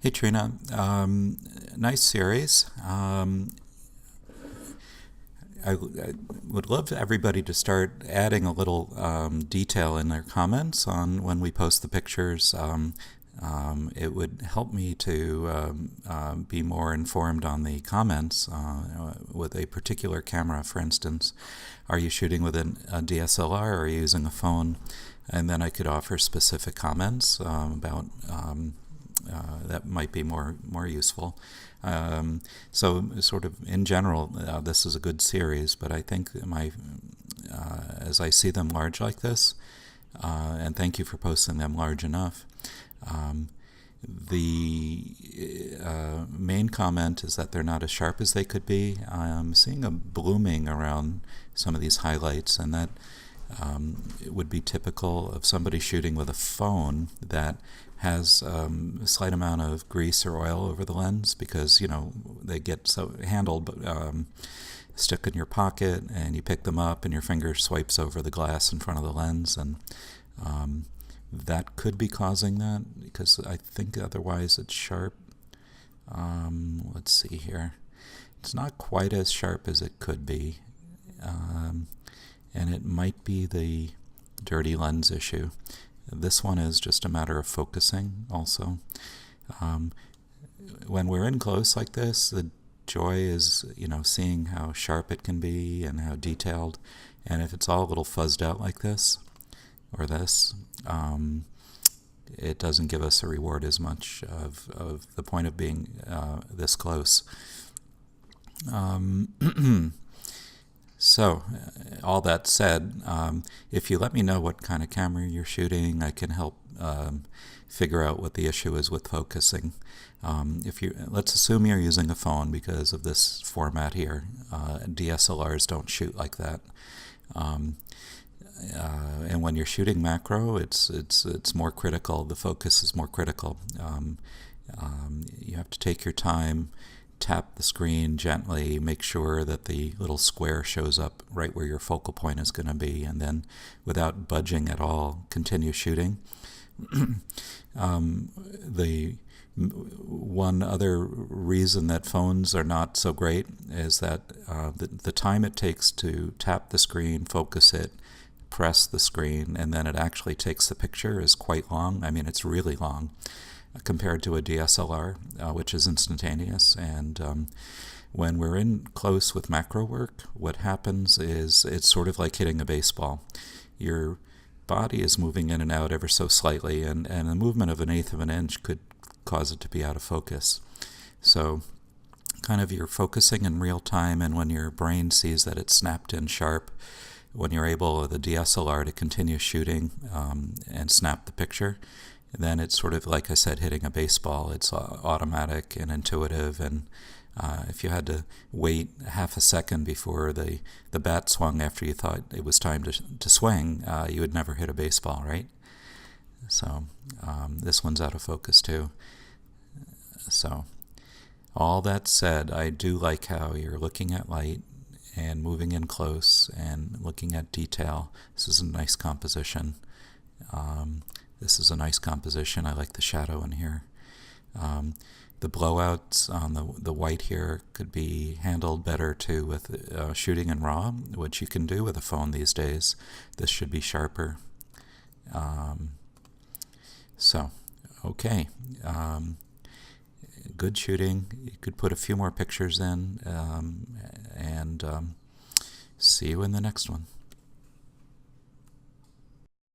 Hey Trina, nice series. I would love everybody to start adding a little detail in their comments on when we post the pictures. It would help me to be more informed on the comments with a particular camera, for instance. Are you shooting with a DSLR or are you using a phone? And then I could offer specific comments about that might be more useful. So, sort of in general, this is a good series, but I think as I see them large like this, and thank you for posting them large enough. The main comment is that they're not as sharp as they could be. I'm seeing a blooming around some of these highlights, and that it would be typical of somebody shooting with a phone that has a slight amount of grease or oil over the lens because, they get so handled, stuck in your pocket, and you pick them up and your finger swipes over the glass in front of the lens, and that could be causing that because I think otherwise it's sharp. Let's see here. It's not quite as sharp as it could be. And it might be the dirty lens issue. This one is just a matter of focusing also. When we're in close like this, the joy is, seeing how sharp it can be and how detailed. And if it's all a little fuzzed out like this, or this, it doesn't give us a reward as much of the point of being this close. So, all that said, if you let me know what kind of camera you're shooting, I can help figure out what the issue is with focusing. Let's assume you're using a phone because of this format here. DSLRs don't shoot like that. And when you're shooting macro, it's more critical. The focus is more critical. You have to take your time. Tap the screen gently, make sure that the little square shows up right where your focal point is going to be, and then without budging at all, continue shooting. The one other reason that phones are not so great is that the time it takes to tap the screen, focus it, press the screen, and then it actually takes the picture is quite long. I mean, it's really long compared to a DSLR, which is instantaneous. And when we're in close with macro work, what happens is it's sort of like hitting a baseball. Your body is moving in and out ever so slightly, and a movement of 1/8 of an inch could cause it to be out of focus. So kind of you're focusing in real time, and when your brain sees that it's snapped in sharp, when you're able with the DSLR to continue shooting and snap the picture, then it's sort of, like I said, hitting a baseball. It's automatic and intuitive, and if you had to wait half a second before the bat swung after you thought it was time to swing, you would never hit a baseball, right? So this one's out of focus too. So all that said, I do like how you're looking at light and moving in close and looking at detail. This is a nice composition. This is a nice composition. I like the shadow in here. The blowouts on the white here could be handled better too with shooting in RAW, which you can do with a phone these days. This should be sharper. Okay. Good shooting. You could put a few more pictures in, and see you in the next one.